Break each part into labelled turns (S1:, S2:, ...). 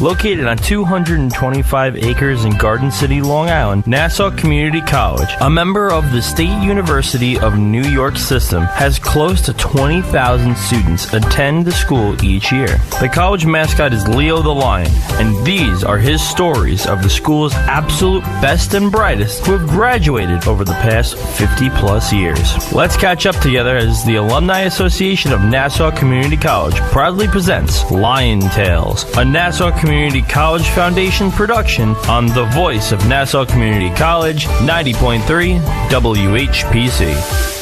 S1: Located on 225 acres in Garden City, Long Island, Nassau Community College, a member of the State University of New York system, has close to 20,000 students attend the school each year. The college mascot is Leo the Lion, and these are his stories of the school's absolute best and brightest who have graduated over the past 50-plus years. Let's catch up together as the Alumni Association of Nassau Community College proudly presents Lion Tales, a Nassau Community College Foundation production on the voice of Nassau Community College, 90.3 WHPC.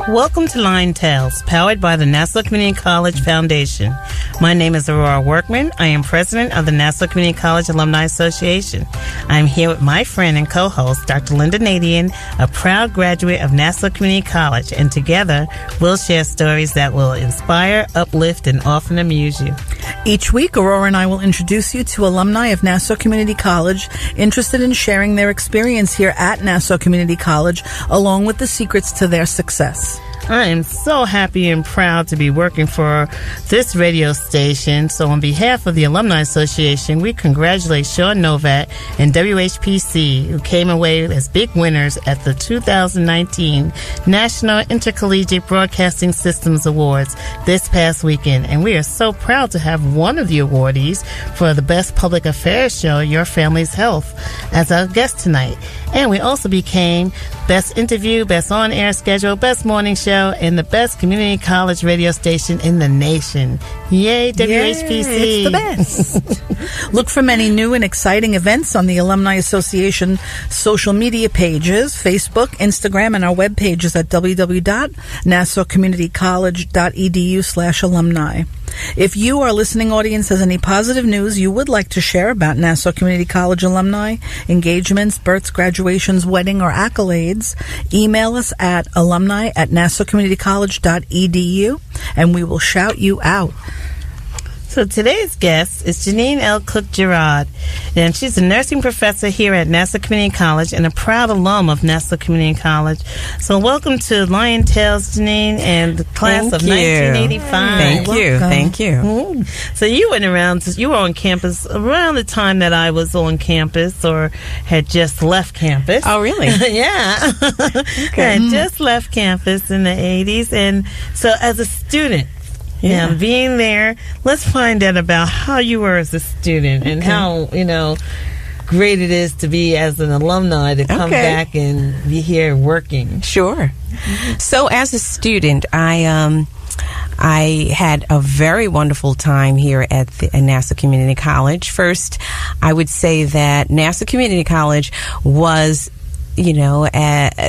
S2: Welcome to Lion Tales, powered by the Nassau Community College Foundation. My name is Aurora Workman. I am president of the Nassau Community College Alumni Association. I am here with my friend and co-host, Dr. Lynnda Nadien, a proud graduate of Nassau Community College, and together we'll share stories that will inspire, uplift, and often amuse you.
S3: Each week, Aurora and I will introduce you to alumni of Nassau Community College interested in sharing their experience here at Nassau Community College, along with the secrets to their success.
S2: I am so happy and proud to be working for this radio station. So on behalf of the Alumni Association, we congratulate Sean Novat and WHPC, who came away as big winners at the 2019 National Intercollegiate Broadcasting Systems Awards this past weekend. And we are so proud to have one of the awardees for the Best Public Affairs Show, Your Family's Health, as our guest tonight. And we also became Best Interview, Best On-Air Schedule, Best Morning Show, and the best community college radio station in the nation. Yay, WHPC.
S3: Yay, it's the best. Look for many new and exciting events on the Alumni Association social media pages, Facebook, Instagram, and our web pages at www.nassaucommunitycollege.edu/alumni. If you, our listening audience, has any positive news you would like to share about Nassau Community College alumni, engagements, births, graduations, wedding, or accolades, email us at alumni@nassaucommunitycollege.edu, and we will shout you out.
S2: So today's guest is Jeanine L. Cook-Garard, and she's a nursing professor here at Nassau Community College and a proud alum of Nassau Community College. So welcome to Lion Tales, Jeanine, and the class of 1985.
S4: Thank you. Thank you.
S2: Mm-hmm. So you went around, you were on campus around the time that I was on campus or had just left campus.
S4: Oh, really?
S2: Yeah. Okay. I just left campus in the 80s, and so as a student, yeah, being there, let's find out about how you were as a student and how, great it is to be as an alumni to come back and be here working.
S4: Sure. So as a student, I had a very wonderful time here at Nassau Community College. First, I would say that Nassau Community College was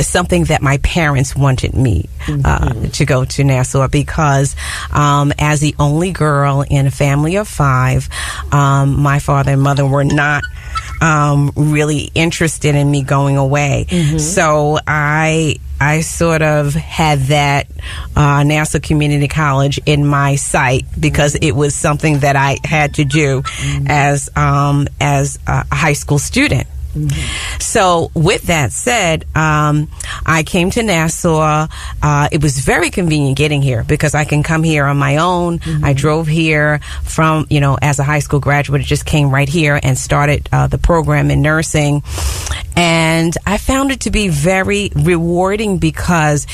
S4: something that my parents wanted me to go to Nassau because as the only girl in a family of 5, my father and mother were not really interested in me going away. Mm-hmm. So I sort of had that Nassau Community College in my sight because it was something that I had to do as a high school student. Mm-hmm. So with that said, I came to Nassau. It was very convenient getting here because I can come here on my own. Mm-hmm. I drove here from, as a high school graduate, I just came right here and started the program in nursing. And I found it to be very rewarding because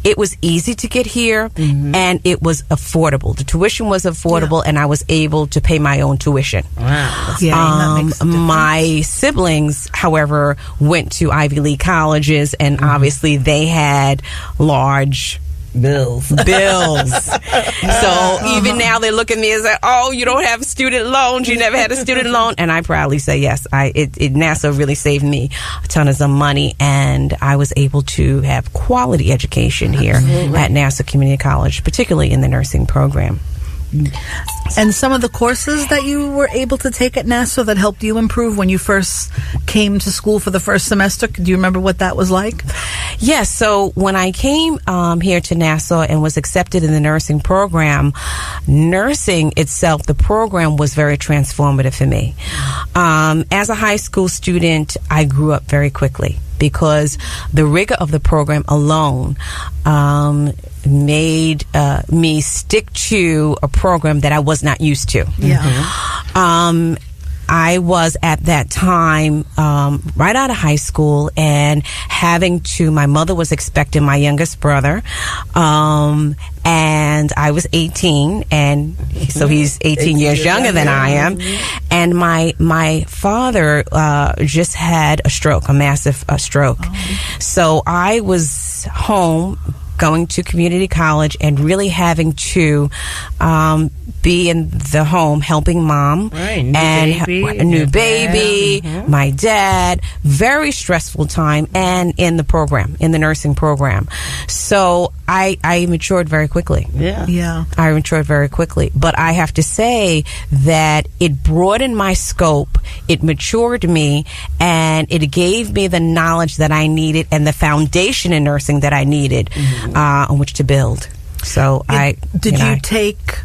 S4: it was easy to get here, and it was affordable. The tuition was affordable, and I was able to pay my own tuition.
S2: Wow.
S3: That makes a difference.
S4: My siblings, however, went to Ivy League colleges, and obviously they had large
S2: bills.
S4: So even now they look at me and say, "Oh, you don't have student loans. You never had a student loan." And I proudly say, yes, Nassau really saved me a ton of some money, and I was able to have quality education here at Nassau Community College, particularly in the nursing program.
S3: And some of the courses that you were able to take at Nassau that helped you improve when you first came to school for the first semester, do you remember what that was like?
S4: Yes, so when I came here to Nassau and was accepted in the nursing program, nursing itself, the program was very transformative for me. As a high school student, I grew up very quickly because the rigor of the program alone made me stick to a program that I was not used to.
S3: Yeah.
S4: I was at that time right out of high school, and my mother was expecting my youngest brother, and I was 18, and so he's 18 years younger than I am, and my father just had a massive stroke. So I was home going to community college and really having to be in the home helping mom, new baby, my dad. Very stressful time, and in the nursing program. So I matured very quickly. I matured very quickly. But I have to say that it broadened my scope, it matured me, and it gave me the knowledge that I needed and the foundation in nursing that I needed on which to build. So
S3: Did you take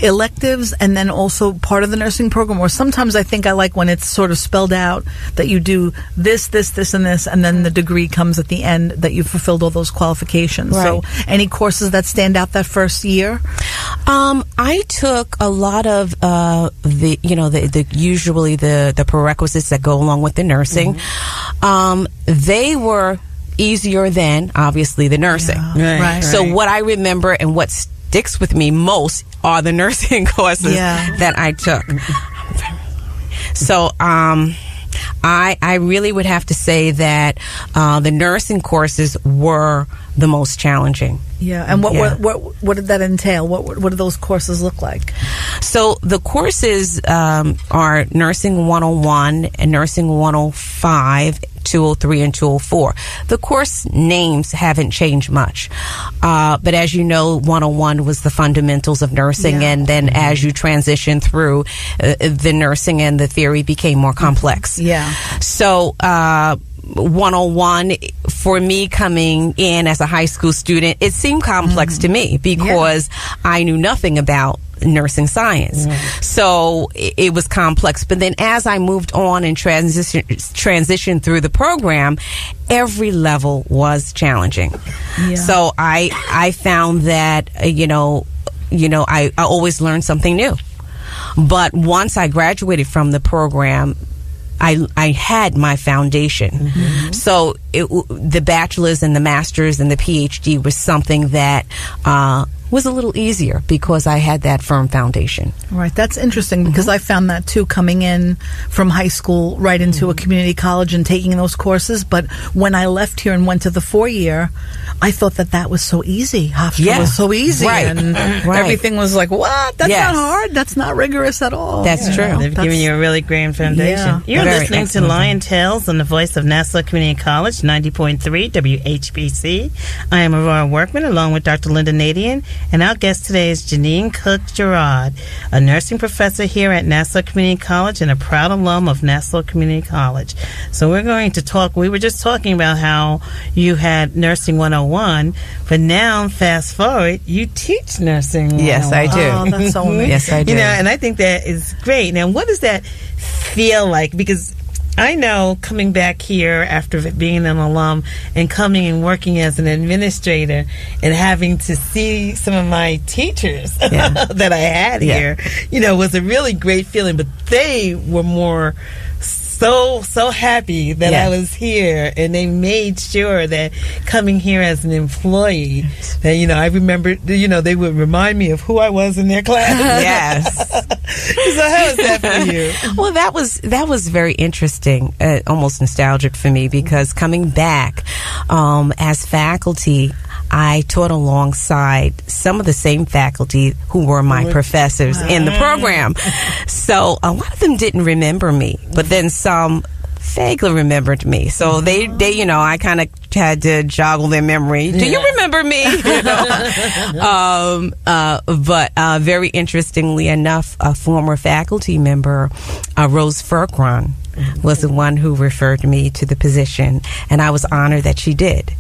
S3: electives and then also part of the nursing program? Or sometimes I think I like when it's sort of spelled out that you do this, and this, and then the degree comes at the end that you've fulfilled all those qualifications. Right. So any courses that stand out that first year?
S4: I took a lot of usually the prerequisites that go along with the nursing. They were easier than obviously the nursing. Right. So what I remember and what sticks with me most are the nursing courses that I took. So I really would have to say that the nursing courses were the most challenging.
S3: And what did that entail? What do those courses look like?
S4: So the courses are Nursing 101 and Nursing 105, 203 and 204. The course names haven't changed much. But as you know, 101 was the fundamentals of nursing, and then as you transition through, the nursing and the theory became more complex. So 101, for me coming in as a high school student, it seemed complex to me because I knew nothing about nursing science. So it was complex. But then as I moved on and transitioned through the program, every level was challenging. So I found that, I always learned something new. But once I graduated from the program, I had my foundation. So the bachelor's and the master's and the PhD was something that was a little easier because I had that firm foundation.
S3: Right. That's interesting because I found that too, coming in from high school right into a community college and taking those courses. But when I left here and went to the 4-year, I thought that was so easy. Hofstra was so easy. And everything was like, what? That's not hard. That's not rigorous at all.
S4: That's true.
S2: They've given you a really grand foundation. You're listening to Lion Tales on the voice of Nassau Community College, 90.3 WHPC. I am Aurora Workman along with Dr. Lynnda Nadien. And our guest today is Jeanine Cook-Garard, a nursing professor here at Nassau Community College and a proud alum of Nassau Community College. So we're going to talk, we were just talking about how you had Nursing 101, but now, fast forward, you teach Nursing 101.
S4: Yes, I do.
S3: Oh, that's so amazing.
S4: Yes, I do.
S2: And I think that is great. Now, what does that feel like? Because I know coming back here after being an alum and coming and working as an administrator and having to see some of my teachers that I had here, was a really great feeling. But they were more so happy that I was here, and they made sure that coming here as an employee, that I remember, they would remind me of who I was in their class.
S4: Yes.
S2: So how was that for you?
S4: Well, that was very interesting, almost nostalgic for me, because coming back as faculty, I taught alongside some of the same faculty who were my professors in the program. So a lot of them didn't remember me, but then some vaguely remembered me. So they I kind of had to joggle their memory. Do you remember me? But very interestingly enough, a former faculty member, Rose Ferkron, was the one who referred me to the position, and I was honored that she did.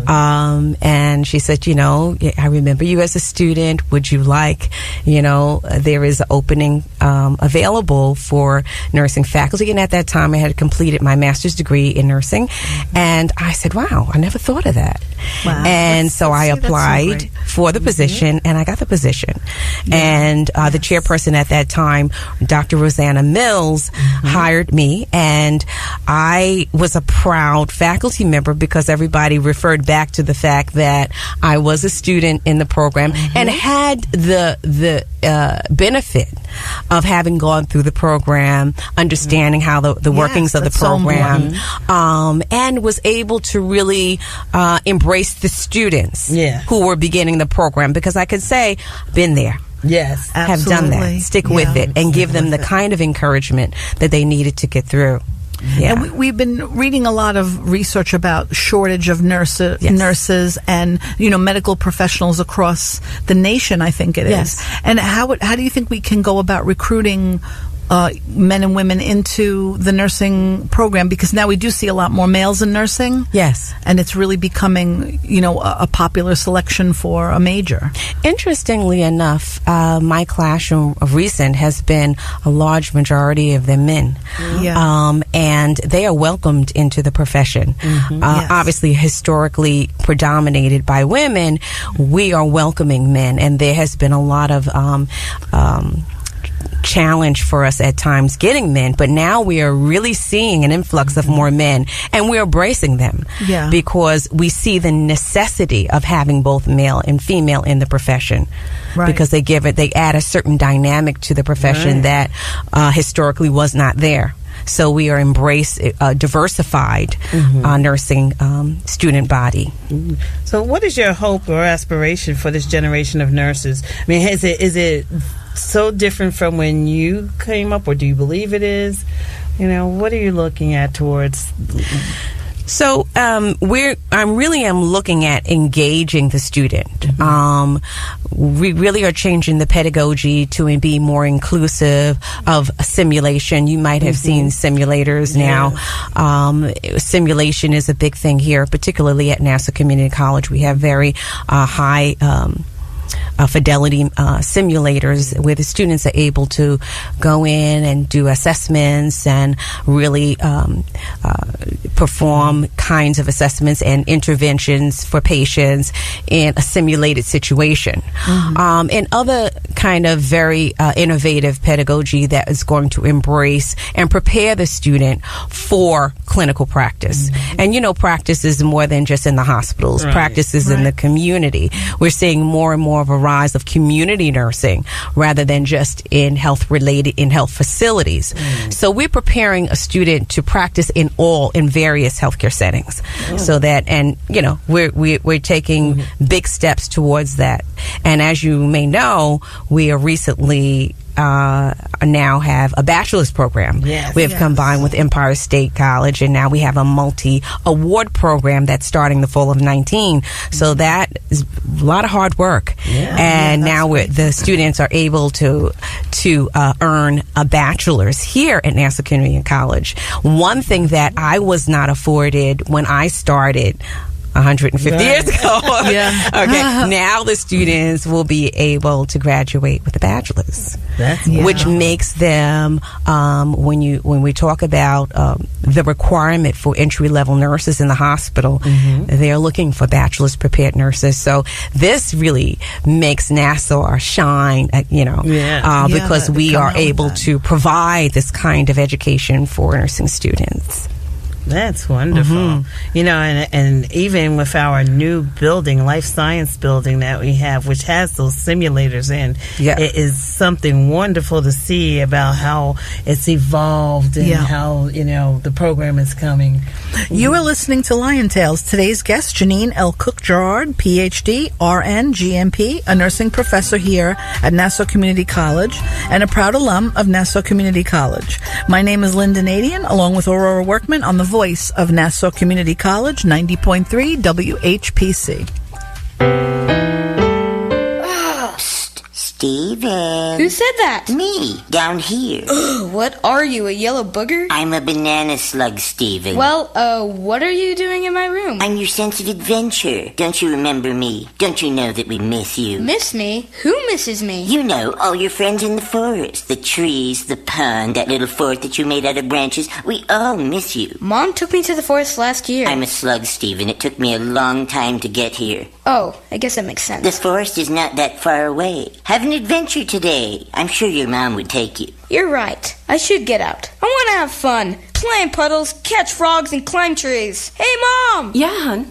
S4: And she said, I remember you as a student. Would you like, there is an opening available for nursing faculty. And at that time, I had completed my master's degree in nursing. And I said, wow, I never thought of that.
S3: Wow.
S4: And so I applied for the position, and I got the position. And the chairperson at that time, Dr. Rosanna Mills, hired me, and I was a proud faculty member because everybody referred back to the fact that I was a student in the program and had the benefit of having gone through the program, understanding how the workings of the program, and was able to really embrace the students who were beginning the program, because I could say, been there.
S2: Yes,
S4: have done that. Stick with it and give them the kind of encouragement that they needed to get through. Yeah.
S3: And we've been reading a lot of research about shortage of nurses and medical professionals across the nation, I think it is. And how do you think we can go about recruiting men and women into the nursing program? Because now we do see a lot more males in nursing.
S4: Yes. And
S3: it's really becoming, a popular selection for a major.
S4: Interestingly enough, my classroom of recent has been a large majority of them men. And they are welcomed into the profession. Obviously, historically predominated by women, we are welcoming men. And there has been a lot of challenge for us at times getting men, but now we are really seeing an influx of more men, and we're embracing them because we see the necessity of having both male and female in the profession, because they add a certain dynamic to the profession that historically was not there. So we are diversified nursing student body.
S2: So what is your hope or aspiration for this generation of nurses? I mean, is it so different from when you came up, or do you believe it is? What are you looking at towards?
S4: So I really am looking at engaging the student. We really are changing the pedagogy to be more inclusive of simulation. You might have seen simulators now. Simulation is a big thing here, particularly at Nassau Community College. We have very high fidelity simulators where the students are able to go in and do assessments and really perform kinds of assessments and interventions for patients in a simulated situation. And other kind of very innovative pedagogy that is going to embrace and prepare the student for clinical practice. And practice is more than just in the hospitals. Practice is in the community. We're seeing more and more of a rise of community nursing rather than just in health facilities. So we're preparing a student to practice in various healthcare settings. So that, and we're taking big steps towards that. And as you may know, we are recently now have a bachelor's program. We have combined with Empire State College, and now we have a multi-award program that's starting the fall of 19. So that is a lot of hard work. And now the students are able to earn a bachelor's here at Nassau Community College. One thing that I was not afforded when I started 150 years ago. Now the students will be able to graduate with a bachelor's, which makes them, when we talk about the requirement for entry-level nurses in the hospital, they're looking for bachelor's prepared nurses. So this really makes Nassau shine, because we are able to provide this kind of education for nursing students.
S2: That's wonderful. And even with our new building, life science building that we have, which has those simulators in, it is something wonderful to see about how it's evolved and how, the program is coming.
S3: You are listening to Lion Tales. Today's guest, Jeanine Cook-Garard, PhD, RN, GMP, a nursing professor here at Nassau Community College and a proud alum of Nassau Community College. My name is Lynnda Nadien, along with Aurora Workman on the voice of Nassau Community College, 90.3 WHPC.
S5: Steven.
S6: Who said that?
S5: Me, down here.
S6: What are you, a yellow booger?
S5: I'm a banana slug, Steven.
S6: Well, what are you doing in my room?
S5: I'm your sense of adventure. Don't you remember me? Don't you know that we miss you?
S6: Miss me? Who misses me?
S5: You know, all your friends in the forest. The trees, the pond, that little fort that you made out of branches. We all miss you.
S6: Mom took me to the forest last year.
S5: I'm a slug, Steven. It took me a long time to get here.
S6: Oh, I guess that makes sense.
S5: The forest is not that far away. Have an adventure today. I'm sure your mom would take you.
S6: You're right. I should get out. I want to have fun. Play in puddles, catch frogs, and climb trees. Hey, Mom!
S7: Yeah, hon?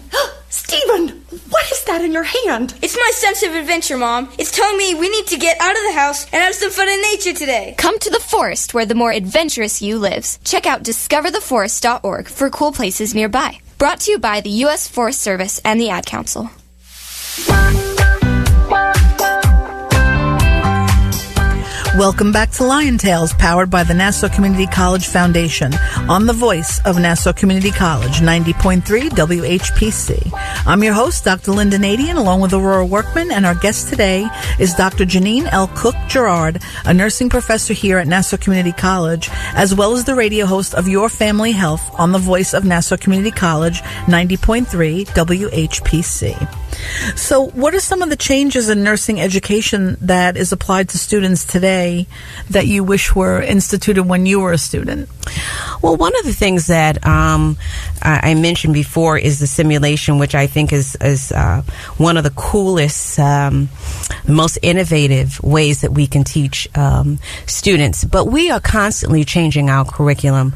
S7: Steven, what is that in your hand?
S6: It's my sense of adventure, Mom. It's telling me we need to get out of the house and have some fun in nature today.
S8: Come to the forest where the more adventurous you lives. Check out discovertheforest.org for cool places nearby. Brought to you by the U.S. Forest Service and the Ad Council.
S3: Welcome back to Lion Tales, powered by the Nassau Community College Foundation, on the voice of Nassau Community College, 90.3 WHPC. I'm your host, Dr. Lynnda Nadien, along with Aurora Workman, and our guest today is Dr. Jeanine L. Cook-Garard, a nursing professor here at Nassau Community College, as well as the radio host of Your Family Health on the voice of Nassau Community College, 90.3 WHPC. So what are some of the changes in nursing education that is applied to students today that you wish were instituted when you were a student?
S4: Well, one of the things that I mentioned before is the simulation, which I think is one of the coolest, most innovative ways that we can teach students. But we are constantly changing our curriculum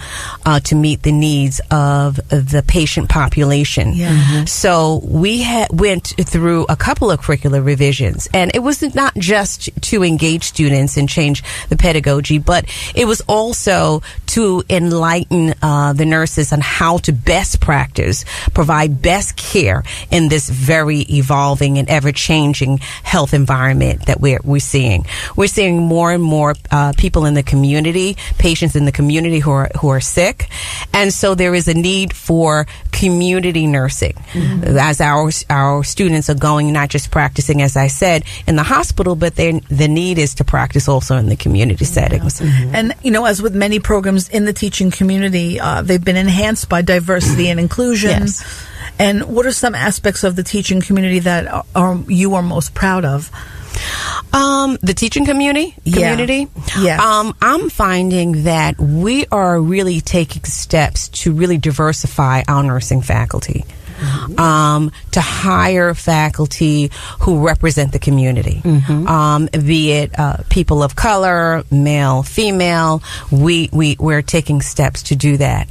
S4: to meet the needs of the patient population.
S3: Yeah. Mm-hmm.
S4: So we went through a couple of curricular revisions, and it was not just to engage students and change the pedagogy, but it was also to enlighten the nurses on how to best practice, provide best care in this very evolving and ever-changing health environment that we're seeing. We're seeing more and more people in the community, patients in the community who are sick, and so there is a need for community nursing. Mm-hmm. As our students are going, not just practicing, as I said, in the hospital, but the need is to practice also in the community settings.
S3: Mm-hmm. And, as with many programs in the teaching community, they've been enhanced by diversity and inclusion.
S4: Yes.
S3: And what are some aspects of the teaching community that you are most proud of?
S4: The teaching community?
S3: Yeah.
S4: I'm finding that we are really taking steps to really diversify our nursing faculty. To hire faculty who represent the community, be it people of color, male, female. We're taking steps to do that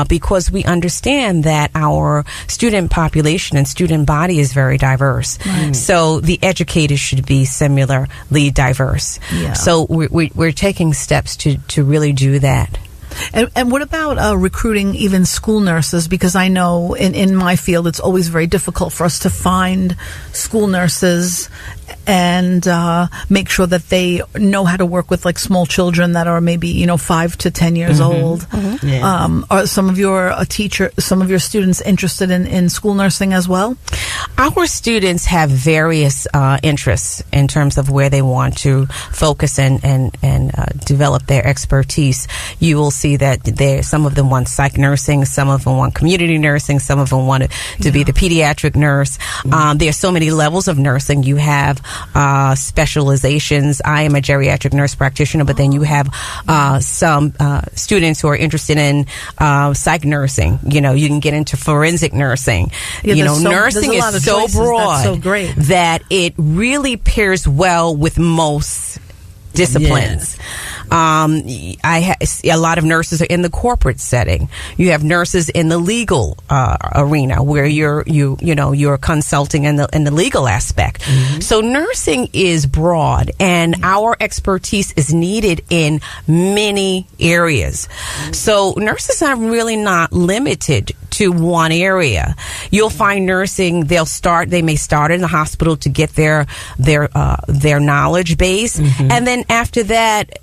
S4: because we understand that our student population and student body is very diverse. Right. So the educators should be similarly diverse. Yeah. So we're taking steps to really do that.
S3: And what about recruiting even school nurses? Because I know in my field it's always very difficult for us to find school nurses and make sure that they know how to work with like small children that are maybe 5 to 10 years old. Mm-hmm. Yeah. Are some of your students interested in school nursing as well?
S4: Our students have various interests in terms of where they want to focus and develop their expertise. You will see that some of them want psych nursing, some of them want community nursing, some of them want to be the pediatric nurse. There are so many levels of nursing. You have specializations. I am a geriatric nurse practitioner, but then you have some students who are interested in psych nursing. You can get into forensic nursing. Yeah, nursing is so broad
S3: so great
S4: that it really pairs well with most disciplines. Yes. A lot of nurses are in the corporate setting. You have nurses in the legal arena where you're consulting in the legal aspect. Mm-hmm. So nursing is broad, and our expertise is needed in many areas. Mm-hmm. So nurses are really not limited to one area. You'll find nursing, they may start in the hospital to get their knowledge base, and then after that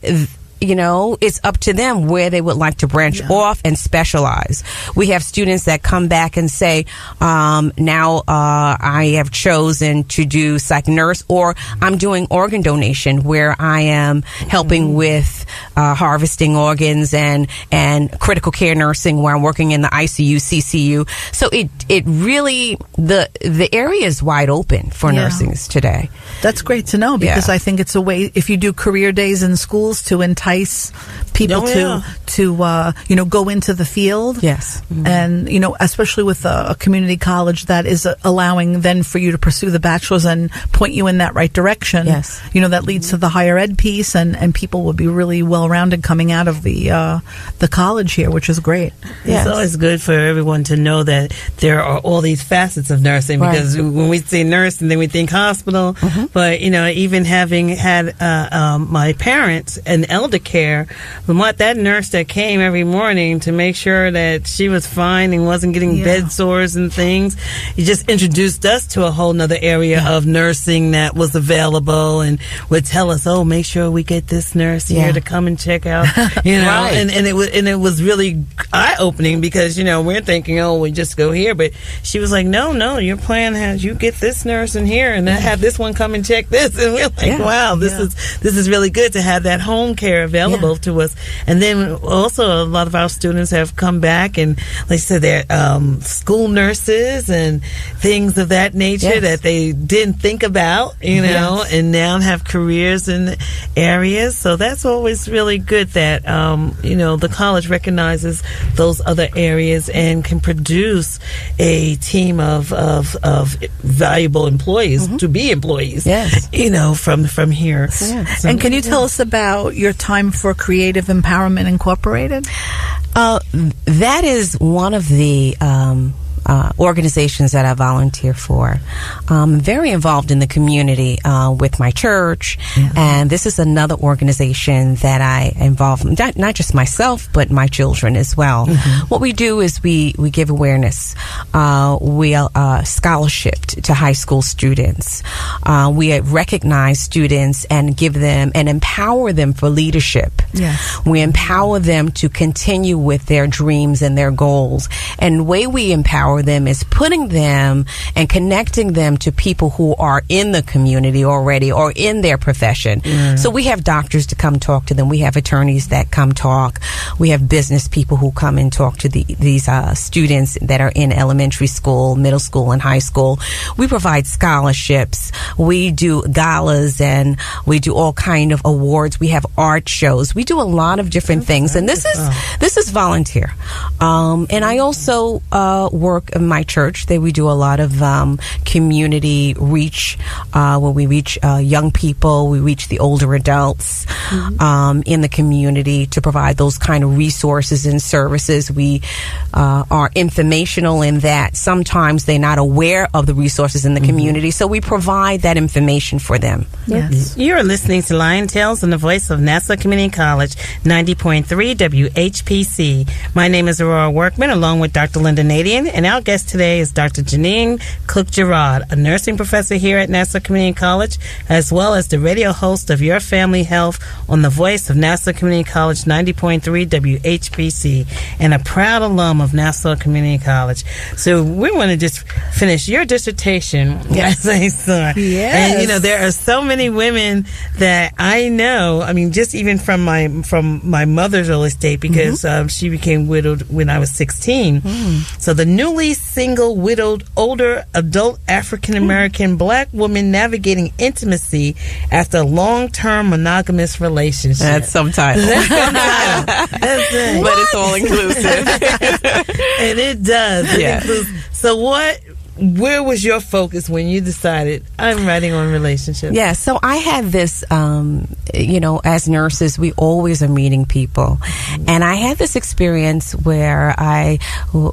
S4: it's up to them where they would like to branch off and specialize. We have students that come back and say, now I have chosen to do psych nurse, or I'm doing organ donation where I am helping with harvesting organs and critical care nursing where I'm working in the ICU, CCU. So it really, the area is wide open for nursing today.
S3: That's great to know, because I think it's a way, if you do career days in schools, to entice people to go into the field. Yes. And, especially with a community college that is allowing then for you to pursue the bachelor's and point you in that right direction. Yes. That leads to the higher ed piece, and people will be really well-rounded coming out of the college here, which is great.
S2: Yes. It's always good for everyone to know that there are all these facets of nursing, because when we say nurse and then we think hospital, but even having had my parents in elder care, that nurse that came every morning to make sure that she was fine and wasn't getting bed sores and things, it just introduced us to a whole nother area of nursing that was available, and would tell us, make sure we get this nurse here to come and check out, and it was really eye-opening, because we're thinking, we just go here, but she was like, no, your plan has you get this nurse in here, and then have this one come and check this, and we're like, wow, this is really good to have that home care available to us. And then also a lot of our students have come back, and like I said, they're school nurses and things of that nature that they didn't think about, and now have careers in areas. So that's always really good that the college recognizes those other areas and can produce a team of valuable employees to be employees. From here.
S3: So, and can you tell us about your time for Creative Empowerment Incorporated?
S4: That is one of the organizations that I volunteer for. I'm very involved in the community with my church, and this is another organization that I involve, not just myself, but my children as well. What we do is we give awareness. We scholarship to high school students. We recognize students and give them and empower them for leadership. We empower them to continue with their dreams and their goals. And the way we empower them is putting them and connecting them to people who are in the community already or in their profession. So we have doctors to come talk to them. We have attorneys that come talk. We have business people who come and talk to these students that are in elementary school, middle school, and high school. We provide scholarships. We do galas, and we do all kind of awards. We have art shows. We do a lot of different things, and this is volunteer. And I also work in my church. We do a lot of community reach, where we reach young people, we reach the older adults in the community to provide those kind of resources and services. We are informational in that sometimes they're not aware of the resources in the community, so we provide that information for them.
S2: You're listening to Lion Tales on the voice of Nassau Community College, 90.3 WHPC. My name is Aurora Workman, along with Dr. Lynnda Nadien, and our guest today is Dr. Jeanine Cook-Garard, a nursing professor here at Nassau Community College, as well as the radio host of Your Family Health on the voice of Nassau Community College, 90.3 WHPC, and a proud alum of Nassau Community College. So we want to just finish your dissertation, as I saw. And there are so many women that I know. I mean, just even from my mother's early state, because she became widowed when I was 16. So the newly single, widowed, older adult African American black woman navigating intimacy after a long-term monogamous relationship.
S4: That's some title.
S2: That's it.
S4: But it's all inclusive.
S2: And it does. So where was your focus when you decided, I'm writing on relationships?
S4: So I had this, as nurses, we always are meeting people. And I had this experience where I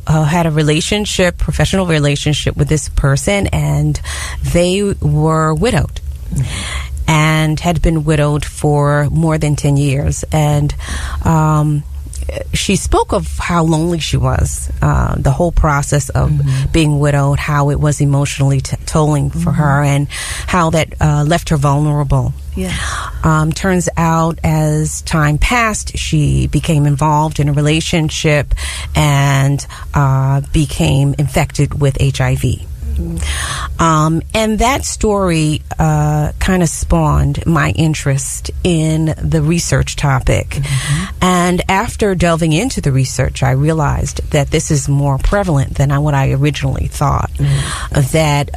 S4: had a professional relationship with this person, and they were widowed. And had been widowed for more than 10 years. And she spoke of how lonely she was, the whole process of being widowed, how it was emotionally tolling for her, and how that left her vulnerable. Turns out as time passed, she became involved in a relationship and became infected with HIV. And that story kind of spawned my interest in the research topic. And after delving into the research, I realized that this is more prevalent than what I originally thought. That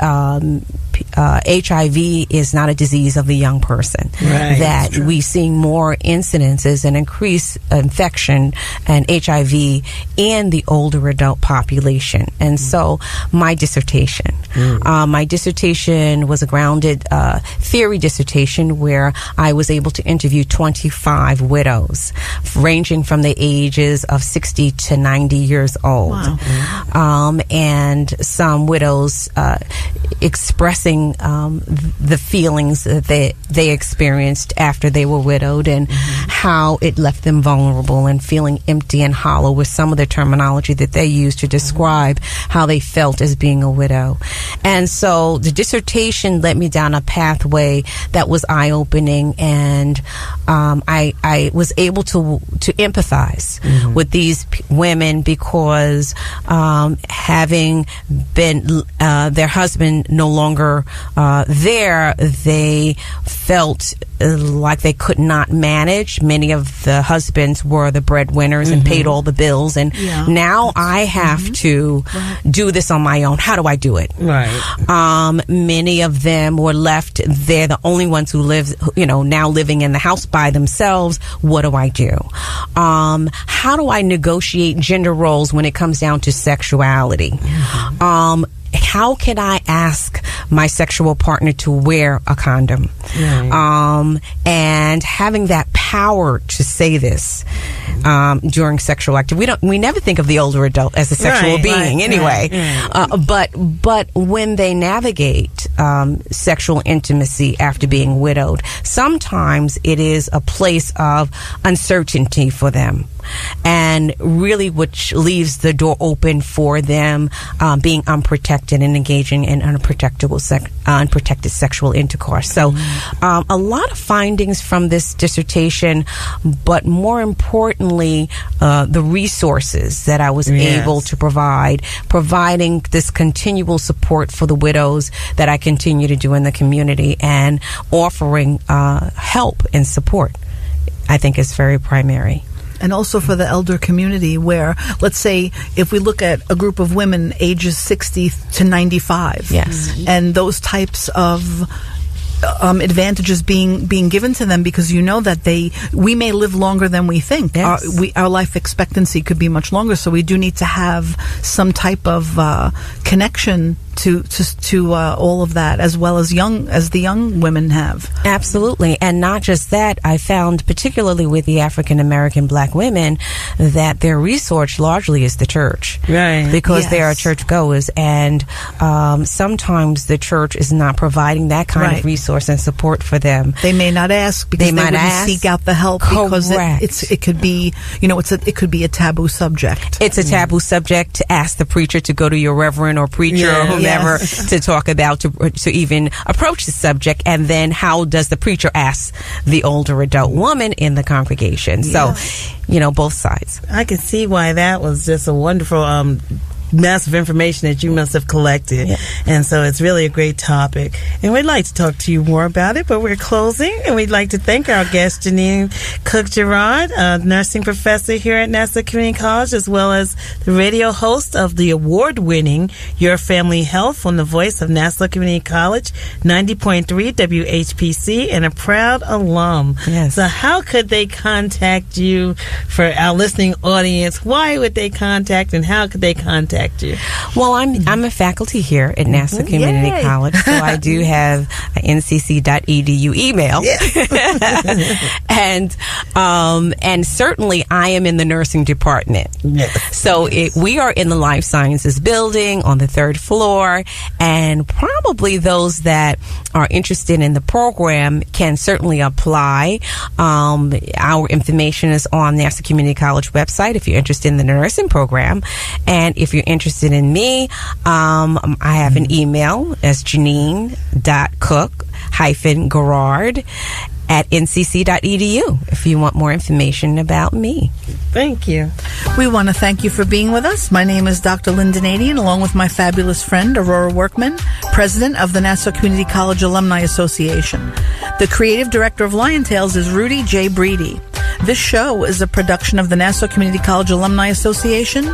S4: HIV is not a disease of the young person. That we see more incidences and increased infection and HIV in the older adult population. And so my dissertation was a grounded theory dissertation where I was able to interview 25 widows ranging from the ages of 60 to 90 years old. And some widows expressing the feelings that they experienced after they were widowed and how it left them vulnerable and feeling empty and hollow with some of the terminology that they used to describe how they felt as being a widow. And so the dissertation led me down a pathway that was eye-opening, and I was able to empathize with these women because having been their husband no longer there, they felt like they could not manage. Many of the husbands were the breadwinners and paid all the bills, and now I have to do this on my own. How do I do it? Many of them were left. They're the only ones who live, now living in the house by themselves. What do I do? How do I negotiate gender roles when it comes down to sexuality? How can I ask my sexual partner to wear a condom? And having that power to say this during sexual activity. We never think of the older adult as a sexual being anyway. But when they navigate sexual intimacy after being widowed, sometimes it is a place of uncertainty for them. And really, which leaves the door open for them being unprotected and engaging in unprotected sexual intercourse. So a lot of findings from this dissertation, but more importantly, the resources that I was able to providing this continual support for the widows that I continue to do in the community, and offering help and support, I think is very primary.
S3: And also for the elder community, where, let's say, if we look at a group of women ages 60 to 95, and those types of advantages being given to them, because that we may live longer than we think. Our life expectancy could be much longer, so we do need to have some type of connection to all of that, as well as the young women have.
S4: Absolutely. And not just that, I found particularly with the African American Black women that their resource largely is the church, because they are church goers, and sometimes the church is not providing that kind of resource and support for them.
S3: They may not ask because they wouldn't seek out the help. Because it could be it could be a taboo subject.
S4: It's a taboo subject to ask the preacher to go to your reverend or preacher or whomever to talk about, to even approach the subject. And then how does the preacher ask the older adult woman in the congregation? So, both sides.
S2: I can see why that was just a wonderful massive information that you must have collected. And so it's really a great topic. And we'd like to talk to you more about it, but we're closing, and we'd like to thank our guest, Jeanine Cook-Garard, a nursing professor here at Nassau Community College, as well as the radio host of the award-winning Your Family Health on the voice of Nassau Community College, 90.3 WHPC, and a proud alum. So how could they contact you for our listening audience? Why would they contact, and how could they contact you?
S4: Well, I'm a faculty here at Nassau Community College, so I do have an ncc.edu email. And certainly I am in the nursing department. So we are in the life sciences building on the 3rd floor, and probably those that are interested in the program can certainly apply. Our information is on Nassau Community College website if you're interested in the nursing program. And if you're interested in me, I have an email as Jeanine.Cook-Garard at ncc.edu if you want more information about me.
S2: Thank you.
S3: We want to thank you for being with us. My name is Dr. Lynnda Nadien, along with my fabulous friend, Aurora Workman, president of the Nassau Community College Alumni Association. The creative director of Lion Tales is Rudy J. Breedy. This show is a production of the Nassau Community College Alumni Association.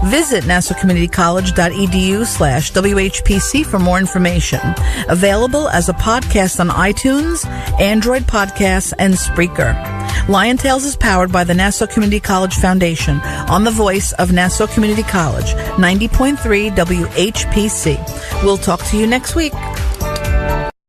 S3: Visit nassaucommunitycollege.edu/WHPC for more information. Available as a podcast on iTunes, Android Podcasts, and Spreaker. Lion Tales is powered by the Nassau Community College Foundation on the voice of Nassau Community College, 90.3 WHPC. We'll talk to you next week.